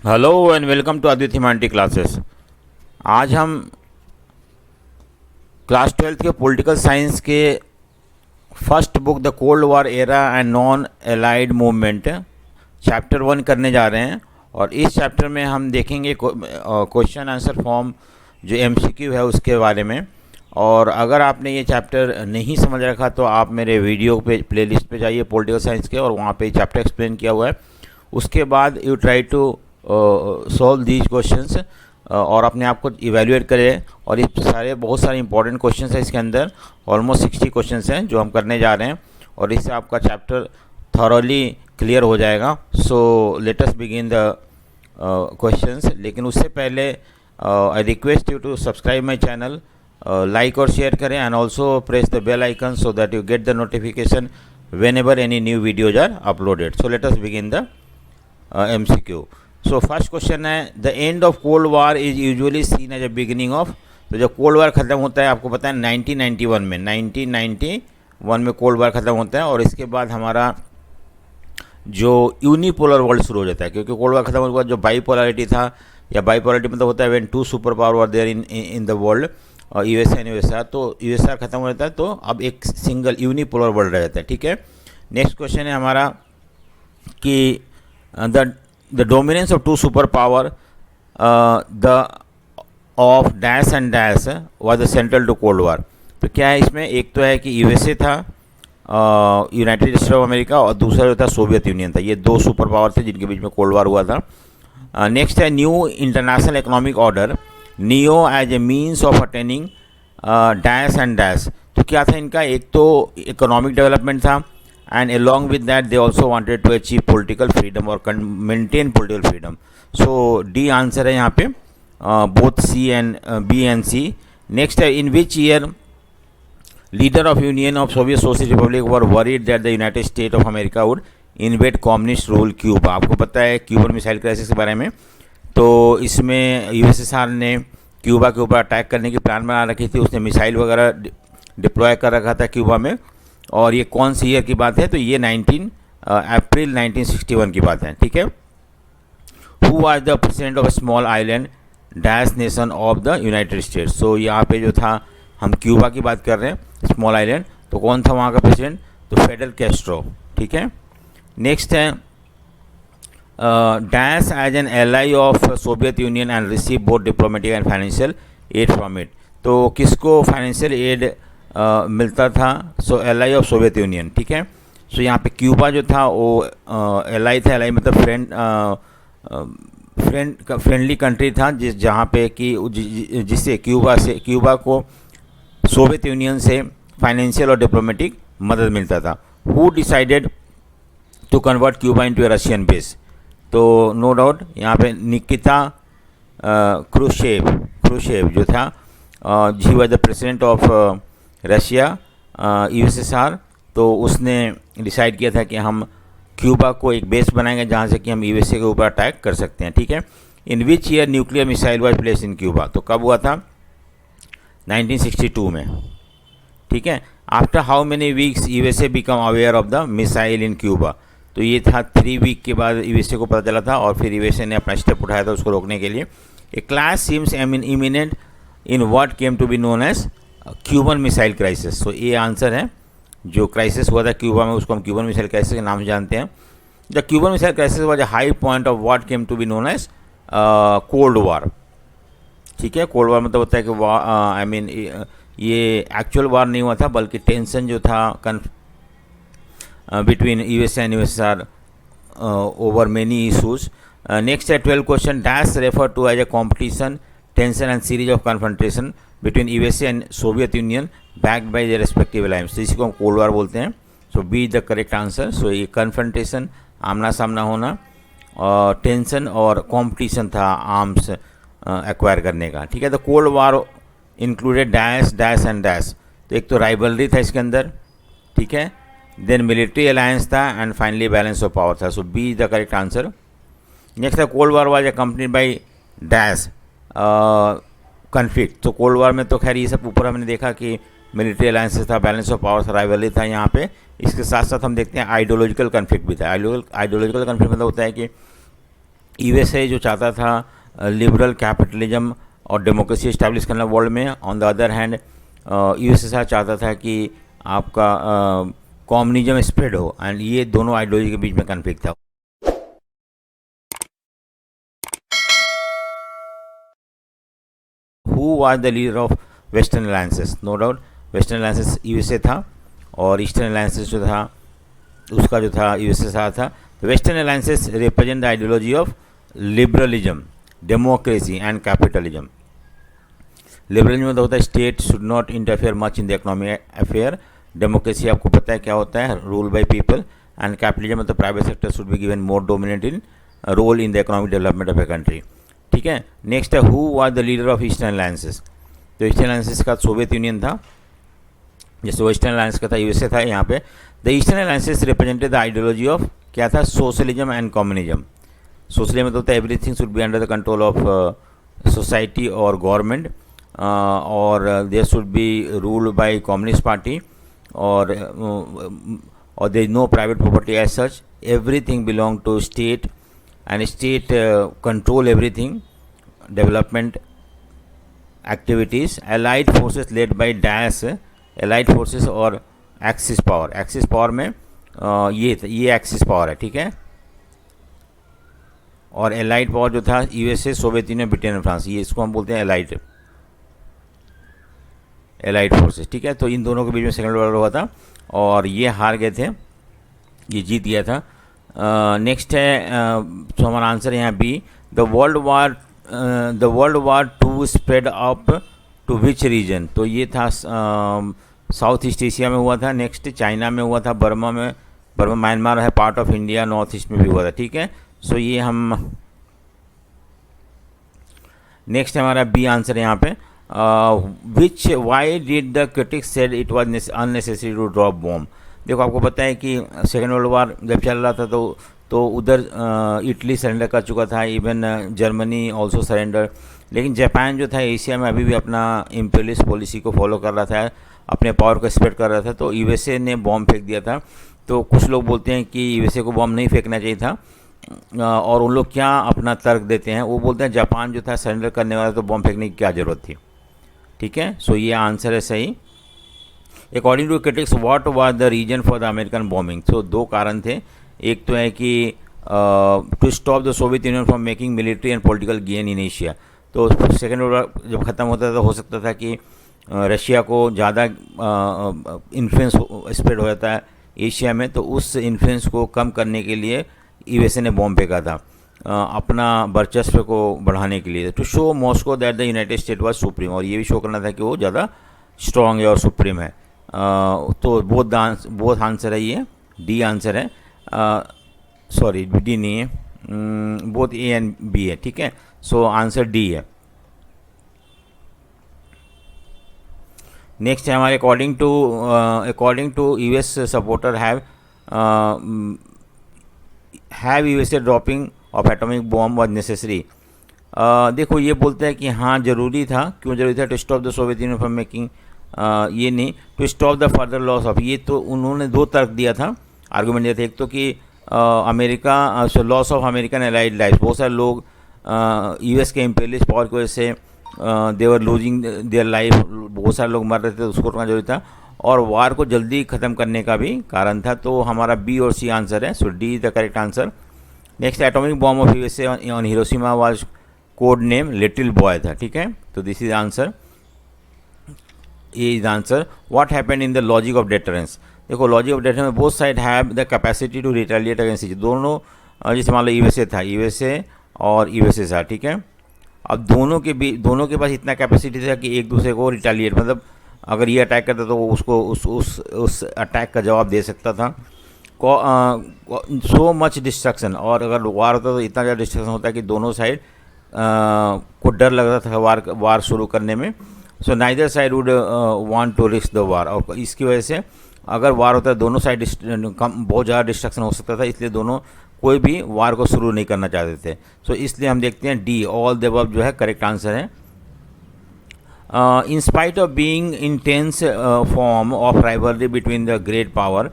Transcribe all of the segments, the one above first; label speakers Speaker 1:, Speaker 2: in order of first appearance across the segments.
Speaker 1: Hello and welcome to Advit humanity classes. आज हम class 12th के पॉलिटिकल साइंस के first book the cold war era and non aligned movement chapter 1 करने जा रहे हैं। और इस चैप्टर में हम देखेंगे क्वेश्चन आंसर फॉर्म जो एमसीक्यू है उसके बारे में। और अगर आपने ये चैप्टर नहीं समझ रखा तो आप मेरे वीडियो पे प्लेलिस्ट पे जाइए पॉलिटिकल साइंस के, और वहाँ पे चैप्टर एक्सप्लेन किया हुआ है। उसके बाद you try to solve these questions और अपने आप को इवेल्युएट करें। और ये बहुत सारे इंपॉर्टेंट क्वेश्चंस हैं इसके अंदर, ऑलमोस्ट 60 क्वेश्चंस हैं जो हम करने जा रहे हैं, और इससे आपका चैप्टर थॉरोली क्लियर हो जाएगा। So let us begin the questions. लेकिन उससे पहले I request you to subscribe my channel, like और शेयर करें, and also press the bell icon so that you get the notification whenever any new videos are uploaded. So let us begin the MCQ. So first question है, the end of cold war is usually seen as a beginning of. तो जब cold war ख़त्म होता है, आपको पता है 1991 में 1991 में कोल्ड वार ख़त्म होता है, और इसके बाद हमारा जो यूनिपोलर वर्ल्ड शुरू हो जाता है। क्योंकि कोल्ड वार ख़त्म होने के बाद जो बाईपोलरिटी था, या बाईपोलरिटी मतलब होता है when two super power were there in the world, USA and USR, तो यूएसआर खत्म हो जाता है, तो अब एक सिंगल यूनिपोलर वर्ल्ड रह जाता है। ठीक है, नेक्स्ट क्वेश्चन है हमारा कि the dominance of two superpower the of dash and dash was the central to cold war। तो क्या है इसमें, एक तो है कि यूएसए था, यूनाइटेड स्टेट्स ऑफ अमेरिका, और दूसरा जो था सोवियत यूनियन था। ये दो सुपर पावर थे जिनके बीच में कोल्ड वार हुआ था। नेक्स्ट है new international economic order NIEO as a means of attaining dash and dash. तो क्या था इनका, एक तो इकोनॉमिक डेवलपमेंट था, and along with that they also wanted to achieve political freedom or maintain political freedom। so D answer है यहाँ पे, both C and B and C। next है, in which year leader of Union of Soviet Socialist Republic were worried that the United States of America would invade communist rule Cuba। आपको पता है Cuban missile crisis के बारे में। तो इसमें USSR ने क्यूबा के ऊपर अटैक करने की प्लान बना रखी थी, उसने मिसाइल वगैरह डिप्लॉय कर रखा था क्यूबा में। और ये कौन सी ईयर की बात है, तो ये अप्रैल 1961 की बात है। ठीक है, who was the president of a small island dash nation of the United States. So यहाँ पे जो था, हम क्यूबा की बात कर रहे हैं, स्मॉल आइलैंड, तो कौन था वहाँ का प्रेसिडेंट, तो फेडरल कैस्ट्रो। ठीक है, नेक्स्ट है dash as an ally of Soviet Union and receive both diplomatic and financial aid from it. तो किसको फाइनेंशियल एड मिलता था, so ally of Soviet Union. ठीक है, सो यहाँ पे क्यूबा जो था वो एलाई था, एलाई मतलब फ्रेंडली कंट्री था, जहाँ पे कि जिससे क्यूबा को सोवियत यूनियन से फाइनेंशियल और डिप्लोमेटिक मदद मिलता था। Who decided to convert Cuba into a Russian base. तो नो डाउट यहाँ पे निकिता क्रुशेव जो था, he was the president of Russia USSR. तो उसने डिसाइड किया था कि हम क्यूबा को एक बेस बनाएंगे जहाँ से कि हम यूएसए के ऊपर अटैक कर सकते हैं। ठीक है, in which year nuclear missile was place in Cuba. तो कब हुआ था, 1962 में। ठीक है, after how many weeks USA become aware of the missile in Cuba. तो ये था 3 वीक के बाद यूएसए को पता चला था, और फिर यूएसए ने अपना स्टेप उठाया था उसको रोकने के लिए। A clash seems imminent in what came to be known as Cuban missile crisis. So ये आंसर है, जो क्राइसिस हुआ था क्यूबा में उसको हम क्यूबन मिसाइल क्राइसिस के नाम से जानते हैं। The Cuban missile crisis was a high point of what came to be known as cold war. ठीक है, कोल्ड वार मतलब होता है कि ये एक्चुअल वार नहीं हुआ था, बल्कि टेंशन जो था between USA and USSR over many issues. Next है 12 question, dash refer to as a competition tension and series of confrontation between USA and Soviet Union backed by the respective alliance. तो इसी को हम cold war बोलते हैं। So B the correct answer. So ये confrontation, आमना सामना होना, और टेंशन और कॉम्पिटिशन था आर्म्स एक्वायर करने का। ठीक है, तो cold war included dash dash and dash. तो एक तो राइवलरी था इसके अंदर, ठीक है, देन मिलिट्री अलायंस था, and finally balance of power था। So B the correct answer. Next है, cold war was accompanied by dash conflict. तो कोल्ड वार में तो खैर ये सब ऊपर हमने देखा कि मिलिट्री अलायंसेस था, बैलेंस ऑफ पावर था, राइवलरी था यहाँ पे। इसके साथ साथ हम देखते हैं आइडियोलॉजिकल कन्फ्लिक्ट भी था। आइडियोलॉजिकल कन्फ्लिक्ट मतलब होता है कि यूएसए जो चाहता था लिबरल कैपिटलिज्म और डेमोक्रेसी इस्टेब्लिश करना वर्ल्ड में। On the other hand USSR चाहता था कि आपका कम्युनिज्म स्प्रेड हो, एंड ये दोनों आइडियोलॉजी के बीच में कन्फ्लिक्ट था। Who was the leader of western alliances? No doubt western alliances USA था, और ईस्टर्न अलायंसेस जो था उसका जो था यूएसएसआर था। तो western alliances represent the ideology of liberalism, democracy and capitalism. Liberalism में तो होता है state should not interfere much in the economic affair. Democracy आपको पता है क्या होता है, rule by people. And capitalism में तो private sector should be given more dominate in role in the economic development of a country. ठीक है, नेक्स्ट है who was the leader of eastern alliances? तो ईस्टर्न अलायंसेस का Soviet union था, जैसे western alliance का था यूएसए था। यहाँ पे the eastern alliances represented the ideology of क्या था, सोशलिज्म एंड कम्युनिज्म। सोशलिज्म में तो होता है everything should be under the control of society और गवर्नमेंट, और there should be ruled by communist party, और there is no private property as such, everything belong to state and state control everything, development activities. Allied forces led by dash, allied forces और axis power. Axis power में ये axis power है, ठीक है। और allied power जो था USA, Soviet union, Britain और फ्रांस, ये इसको हम बोलते हैं एलाइड फोर्सेस, ठीक है। तो इन दोनों के बीच में सेकेंड वर्ल्ड वॉर हुआ था और ये हार गए थे, ये जीत गया था। नेक्स्ट है तो हमारा आंसर यहाँ B, the world war two spread up to which region? तो ये था साउथ ईस्ट एशिया में हुआ था। नेक्स्ट चाइना में हुआ था, बर्मा म्यांमार है part of India, north east में भी हुआ था, ठीक है। सो ये हम नेक्स्ट हमारा बी आंसर यहाँ पे, why did the critics said it was unnecessary to drop bomb? देखो आपको पता है कि सेकेंड वर्ल्ड वार जब चल रहा था तो उधर इटली सरेंडर कर चुका था, इवन जर्मनी ऑल्सो सरेंडर, लेकिन जापान जो था एशिया में अभी भी अपना इम्पीरियलिस्ट पॉलिसी को फॉलो कर रहा था, अपने पावर को स्प्रेड कर रहा था। तो यूएसए ने बॉम्ब फेंक दिया था। तो कुछ लोग बोलते हैं कि यूएसए को बॉम्ब नहीं फेंकना चाहिए था, और उन लोग क्या अपना तर्क देते हैं, वो बोलते हैं जापान जो था सरेंडर करने वाला, तो बॉम्ब फेंकने की क्या ज़रूरत थी, ठीक है। सो ये आंसर है सही। According to critics what was the reason for the American bombing? तो दो कारण थे, एक तो है कि to stop the Soviet Union from making military and political gain in Asia. तो सेकेंड वर्ल्ड वार जब ख़त्म होता था तो हो सकता था कि रशिया को ज़्यादा इन्फ्लुएंस स्प्रेड हो जाता है एशिया में, तो उस इन्फ्लुएंस को कम करने के लिए यूएसए ने बॉम्ब फेंका था अपना वर्चस्व को बढ़ाने के लिए, to show Moscow that the United State was supreme, और ये भी शो करना था कि वो ज़्यादा स्ट्रॉन्ग है और सुप्रीम है। तो बोथ आंसर है, ये डी आंसर है, सॉरी डी नहीं है, बोथ ए एंड बी है, ठीक है। सो आंसर डी है। नेक्स्ट है हमारे according to US supporter have USA dropping of atomic bomb was necessary? देखो ये बोलते हैं कि हाँ ज़रूरी था। क्यों ज़रूरी था? To stop the Soviet Union from making, ये नहीं, to stop the further loss of, ये तो उन्होंने दो तर्क दिया था, आर्गूमेंट दिया था। एक तो कि America loss of American allied life, बहुत सारे लोग यूएस के इम्पीरियलिस्ट पावर की वजह से दे वर लूजिंग देयर लाइफ, बहुत सारे लोग मर रहे थे, उसको रोकना जरूरी था, और वार को जल्दी ख़त्म करने का भी कारण था। तो हमारा बी और सी आंसर है, so D is the correct answer. Next atomic bomb of USA on Hiroshima was code name little boy था, ठीक है। तो this is answer, A is answer. What happened in the logic of deterrence? देखो logic of deterrence में both side have the capacity to retaliate against each, दोनों जैसे मान लो यूएसए था, यूएसए और यूएसएसआर, ठीक है। अब दोनों के पास इतना कैपेसिटी था कि एक दूसरे को रिटेलिएट, मतलब अगर ये अटैक करता तो वो उसको उस अटैक का जवाब दे सकता था। सो मच डिस्ट्रक्शन, और अगर वार होता तो इतना ज़्यादा डिस्ट्रक्शन होता है कि दोनों साइड को डर लग रहा था वार शुरू करने में। So neither side would want to risk the war, और इसकी वजह से अगर वार होता है दोनों साइड बहुत ज़्यादा डिस्ट्रक्शन हो सकता था, इसलिए दोनों कोई भी वार को शुरू नहीं करना चाहते थे। सो इसलिए हम देखते हैं डी ऑल द अबव जो है करेक्ट आंसर है। In spite of being intense form of rivalry between the great power,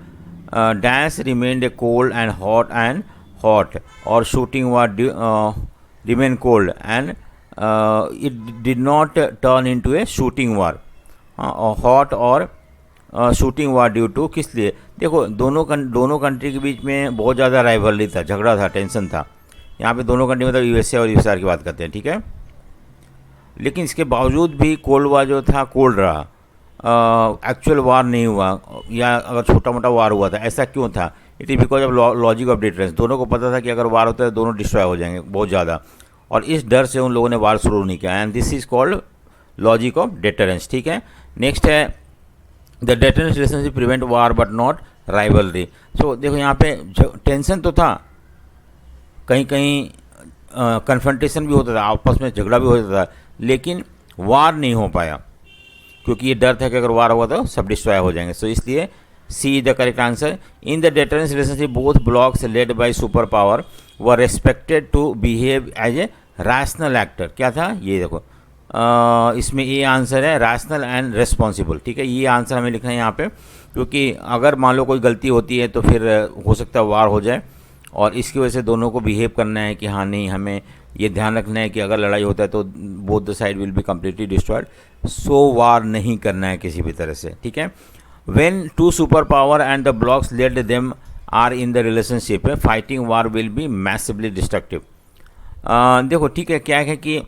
Speaker 1: dash remained a cold and hot and hot or shooting war remain cold and it did not turn into a shooting war. Hot और shooting war due to किस लिए? देखो दोनों country के बीच में बहुत ज़्यादा rivalry था, झगड़ा था, टेंशन था। यहाँ पे दोनों कंट्री मतलब यूएसए और यूएसआर की बात करते हैं, ठीक है। लेकिन इसके बावजूद भी कोल्ड वार जो था कोल्ड रहा, एक्चुअल वार नहीं हुआ, या अगर छोटा मोटा वार हुआ था, ऐसा क्यों था? It is because of logic of deterrence. दोनों को पता था कि अगर वार होता है दोनों डिस्ट्रॉय हो जाएंगे बहुत ज़्यादा, और इस डर से उन लोगों ने वार शुरू नहीं किया, and this is called logic of deterrence, ठीक है। नेक्स्ट है the deterrence relationship prevent war but not rivalry. So देखो यहाँ पे टेंशन तो था, कहीं कहीं कन्फ्रंटेशन भी होता था, आपस में झगड़ा भी होता था, लेकिन वार नहीं हो पाया क्योंकि ये डर था कि अगर वार हुआ तो सब डिस्ट्रॉय हो जाएंगे। सो इसलिए C is the correct answer. In the deterrence relationship both blocs led by super power were respected to behave as a rational actor. क्या था ये? देखो इसमें ये आंसर है रैशनल एंड रेस्पॉन्सिबल, ठीक है। ये आंसर हमें लिखना है यहाँ पे, क्योंकि अगर मान लो कोई गलती होती है तो फिर हो सकता है वार हो जाए, और इसकी वजह से दोनों को बिहेव करना है कि हाँ नहीं, हमें ये ध्यान रखना है कि अगर लड़ाई होता है तो both the side will be completely destroyed, so war नहीं करना है किसी भी तरह से, ठीक है। When two super power and the blocs led them are in the relationship, fighting war will be massively destructive. देखो ठीक है, क्या है कि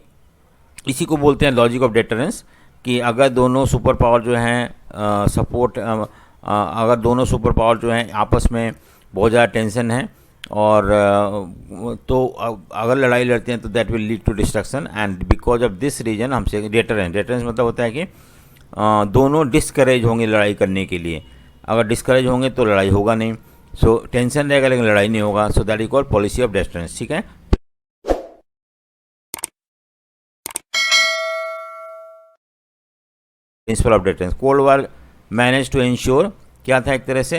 Speaker 1: इसी को बोलते हैं लॉजिक ऑफ डिटरेंस, कि अगर दोनों सुपर पावर जो हैं सपोर्ट, अगर दोनों सुपर पावर जो हैं आपस में बहुत ज़्यादा टेंशन है, और तो अगर लड़ाई लड़ते हैं तो that will lead to destruction, and because of this reason हमसे डिटरेंस मतलब होता है कि दोनों डिस्करेज होंगे लड़ाई करने के लिए। अगर डिस्करेज होंगे तो लड़ाई होगा नहीं, सो टेंशन रहेगा लेकिन लड़ाई नहीं होगा, so that is called policy of deterrence, ठीक है। Principle of deterrence, cold war manage to ensure, क्या था एक तरह से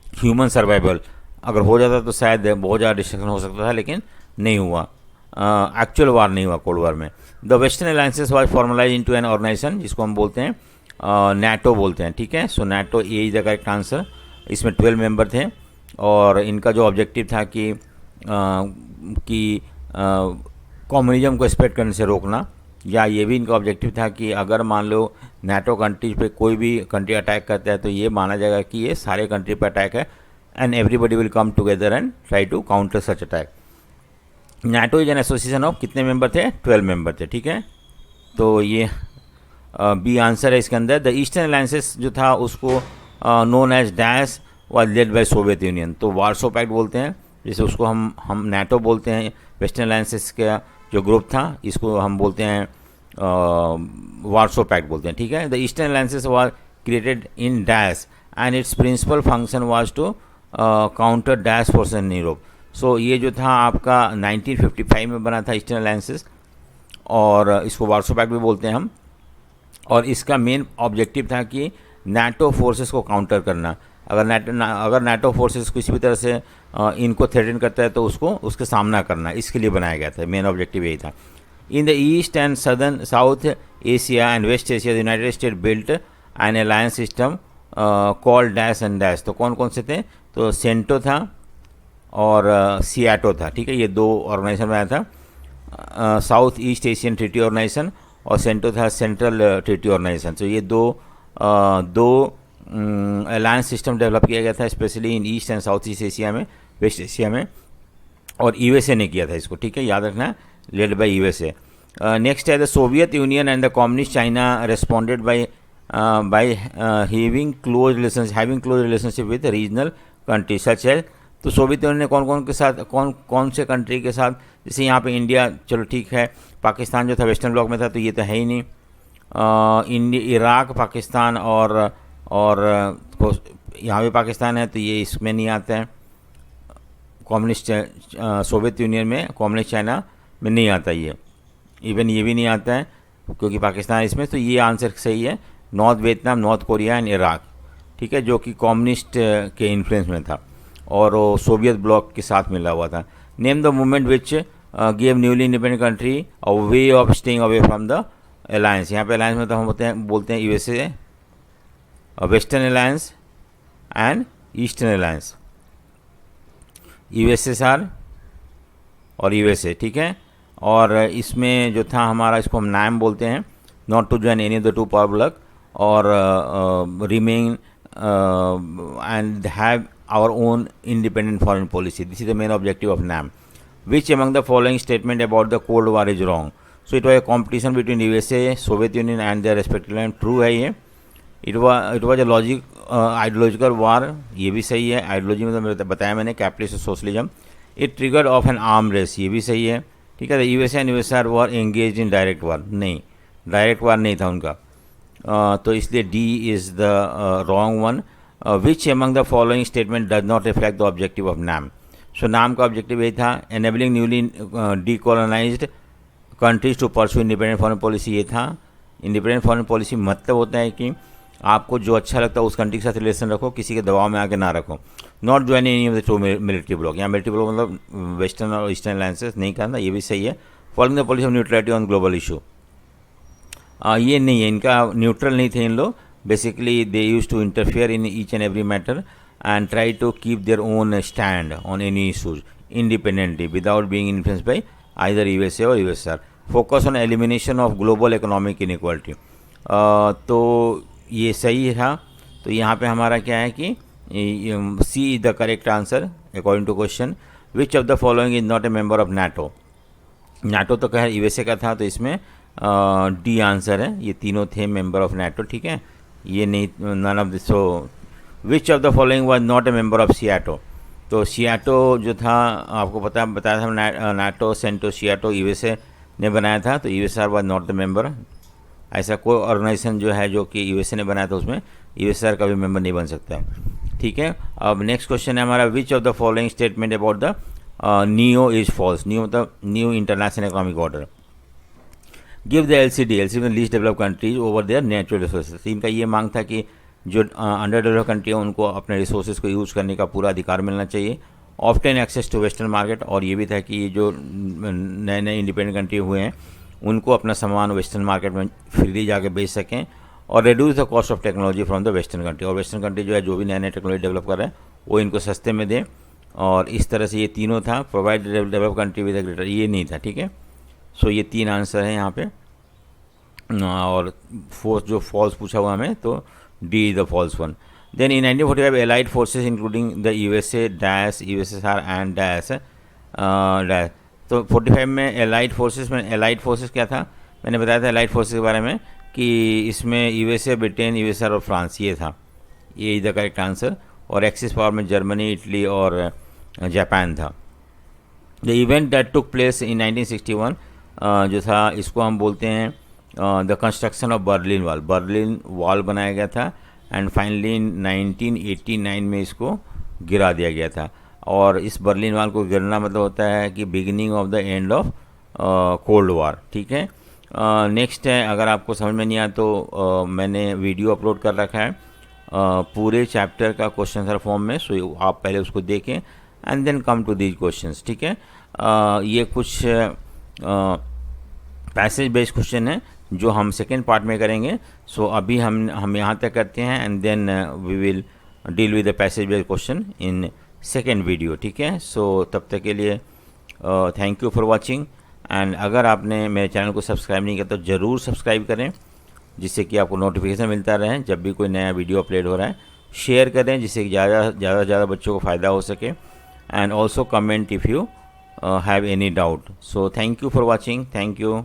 Speaker 1: ह्यूमन सर्वाइवल। अगर हो जाता तो शायद बहुत ज़्यादा डिस्ट्रक्शन हो सकता था, लेकिन नहीं हुआ, एक्चुअल वार नहीं हुआ कोल्ड वार में। The western alliances was formalize into an organization, जिसको हम बोलते हैं नाटो बोलते हैं, ठीक है। सो नाटो ये इज द करेक्ट आंसर। इसमें 12 मेंबर थे, और इनका जो ऑब्जेक्टिव था कि कम्युनिज्म को स्प्रेड करने से रोकना, या ये भी इनका ऑब्जेक्टिव था कि अगर मान लो नाटो कंट्रीज पे कोई भी कंट्री अटैक करता है तो ये माना जाएगा कि ये सारे कंट्री पे अटैक है, and everybody will come together and try to counter such attack. NATO is an association of कितने मेंबर थे? 12 मेंबर थे, ठीक है। तो ये बी आंसर है इसके अंदर। द ईस्टर्न अलायंसेस जो था उसको known as dash was led by Soviet Union, तो वार्सो पैक्ट बोलते हैं, जैसे उसको हम नाटो बोलते हैं। वेस्टर्न अलायंसेस का जो ग्रुप था इसको हम बोलते हैं वार्सो पैक्ट बोलते हैं, ठीक है। The eastern alliances was created in dash and its principal function was to counter dash forces in Europe. So ये जो था आपका 1955 में बना था ईस्टर्न अलायंसेस, और इसको वार्सो पैक्ट भी बोलते हैं हम, और इसका मेन ऑब्जेक्टिव था कि नाटो फोर्सेस को काउंटर करना। अगर नाटो फोर्सेस किसी भी तरह से इनको थ्रेटन करता है तो उसके सामना करना, इसके लिए बनाया गया था, मेन ऑब्जेक्टिव यही था। In the east and southern South Asia and West Asia the United State built an alliance system called dash and dash. तो कौन कौन से थे? तो सेंटो था और सियाटो था, ठीक है। ये दो ऑर्गेनाइजेशन बनाया था, South East Asian Treaty Organization, और सेंटो था सेंट्रल ट्रीटी ऑर्गेनाइजेशन। तो ये दो अलायंस सिस्टम डेवलप किया गया था, specially in east and south east Asia में, वेस्ट एशिया में, और यूएसए ने किया था इसको, ठीक है, याद रखना, लेड बाय यूएसए। नेक्स्ट है the Soviet Union and the communist China responded by having close relationship with regional country सच है। तो सोवियत यूनियन ने कौन से कंट्री के साथ, जैसे यहाँ पे इंडिया, चलो ठीक है, पाकिस्तान जो था वेस्टर्न ब्लॉक में था तो ये तो है ही नहीं, इराक, पाकिस्तान और यहाँ भी पाकिस्तान है तो ये इसमें नहीं आता है, कम्युनिस्ट सोवियत यूनियन में, कम्युनिस्ट चाइना में नहीं आता, ये इवन ये भी नहीं आता है क्योंकि पाकिस्तान इसमें। तो ये आंसर सही है, north Vietnam, north Korea and Iraq, ठीक है, जो कि कम्युनिस्ट के इन्फ्लुएंस में था और वो सोवियत ब्लॉक के साथ मिला हुआ था। Name the movement which give newly independent country a way of staying away from the alliance. यहाँ पे अलायंस में तो हम बोलते हैं USA, western alliance and eastern alliance. USSR और यूएसए, ठीक है। और इसमें जो था हमारा, इसको हम नाम बोलते हैं, not to join any of the two power block और remain and have our own independent foreign policy. This is the main objective of NAM. Which among the following statement about the Cold War is wrong? So it was a competition between USA, Soviet Union and their respective land. True है ये. It was a ideological war. ये भी सही है. Ideology मतलब बताया मैंने, capitalist socialism. It triggered off an arm race. ये भी सही है. ठीक है. USA and USSR were engaged in direct war. नहीं, direct war नहीं था उनका. तो इसलिए D is the wrong one. Which among the following statement does not reflect the objective of NAM? So NAM का objective यही था, enabling newly decolonized countries to pursue independent foreign policy. ये था. Independent foreign policy मतलब होता है कि आपको जो अच्छा लगता है उस कंट्री के साथ रिलेशन रखो, किसी के दबाव में आके ना रखो. Not join any of the two military block. यहाँ मिलिट्री ब्लॉक मतलब वेस्टर्न और ईस्टर्न अलायंसेस नहीं करना, ये भी सही है. Following the policy of neutrality on global issue. ये नहीं है, इनका न्यूट्रल नहीं थे इन लोग. Basically they use to interfere in each and every matter and try to keep their own stand on any issues independently without being influenced by either USA और USR. Focus on elimination of global economic inequality. तो ये सही था. तो यहाँ पे हमारा क्या है कि C is the correct answer according to question. Which of the following is not a member of NATO. NATO तो खैर यूएसए का था, तो इसमें डी आंसर है. ये तीनों थे मेंबर ऑफ नाटो, ठीक है. ये नहीं, none of this. So which of the following was not a member of SEATO. तो सियाटो जो था आपको बताया था, नाटो सेंटो सियाटो यूएसए ने बनाया था, तो USR was not the member. ऐसा कोई ऑर्गेनाइजेशन जो है जो कि यूएसए ने बनाया था उसमें यूएसआर का भी मेंबर नहीं बन सकता है, ठीक है. अब नेक्स्ट क्वेश्चन है हमारा, which of the following statement about the NIEO is false. NIEO मतलब new international economic order. Give the LCD में least develop countries over their natural resources. इनका ये मांग था कि जो अंडर डेवलप कंट्री है उनको अपने रिसोर्सेज को यूज़ करने का पूरा अधिकार मिलना चाहिए. Often access to western market. और ये भी था कि ये जो नए नए इंडिपेंडेंट कंट्री हुए हैं उनको अपना सामान वेस्टर्न मार्केट में फ्रीली जाके बेच सकें. और reduce the cost of technology from the western country. और वेस्टर्न कंट्री जो है जो भी नए नए टेक्नोलॉजी डेवलप कर रहे हैं वो इनको सस्ते में दें. और इस तरह से ये तीनों था. Provide develop country with greater, ये नहीं था, ठीक है. सो ये तीन आंसर है यहाँ पे. और फोर्स जो फॉल्स पूछा हुआ हमें, तो D is the false one. Then in 1945 allied forces including the USA dash USSR and dash. तो 45 में एलाइड फोर्सेस में, एलाइड फोर्सेस क्या था मैंने बताया था एलाइड फोर्सेस के बारे में कि इसमें यूएसए, ब्रिटेन, यूएसआर और फ्रांस, ये था. ये इज द करेक्ट आंसर. और एक्सिस पावर में जर्मनी, इटली और जापान था. The event that took place in 1961 जो था इसको हम बोलते हैं the construction of Berlin wall. Berlin wall बनाया गया था एंड फाइनली 1989 में इसको गिरा दिया गया था. और इस बर्लिन वॉल को गिरना मतलब होता है कि beginning of the end of cold war, ठीक है. नेक्स्ट है, अगर आपको समझ में नहीं आया तो मैंने वीडियो अपलोड कर रखा है पूरे चैप्टर का क्वेश्चन आंसर फॉर्म में. सो आप पहले उसको देखें and then come to these questions, ठीक है. ये कुछ पैसेज बेस्ड क्वेश्चन है जो हम सेकेंड पार्ट में करेंगे. सो अभी हम यहाँ तक करते हैं and then we will deal with the passage based question in second video, ठीक है. सो तब तक के लिए thank you for watching. And अगर आपने मेरे चैनल को सब्सक्राइब नहीं किया तो ज़रूर सब्सक्राइब करें, जिससे कि आपको नोटिफिकेशन मिलता रहे जब भी कोई नया वीडियो अपलोड हो रहा है. शेयर करें जिससे कि ज़्यादा बच्चों को फ़ायदा हो सके. And also comment if you have any doubt. So thank you for watching. Thank you.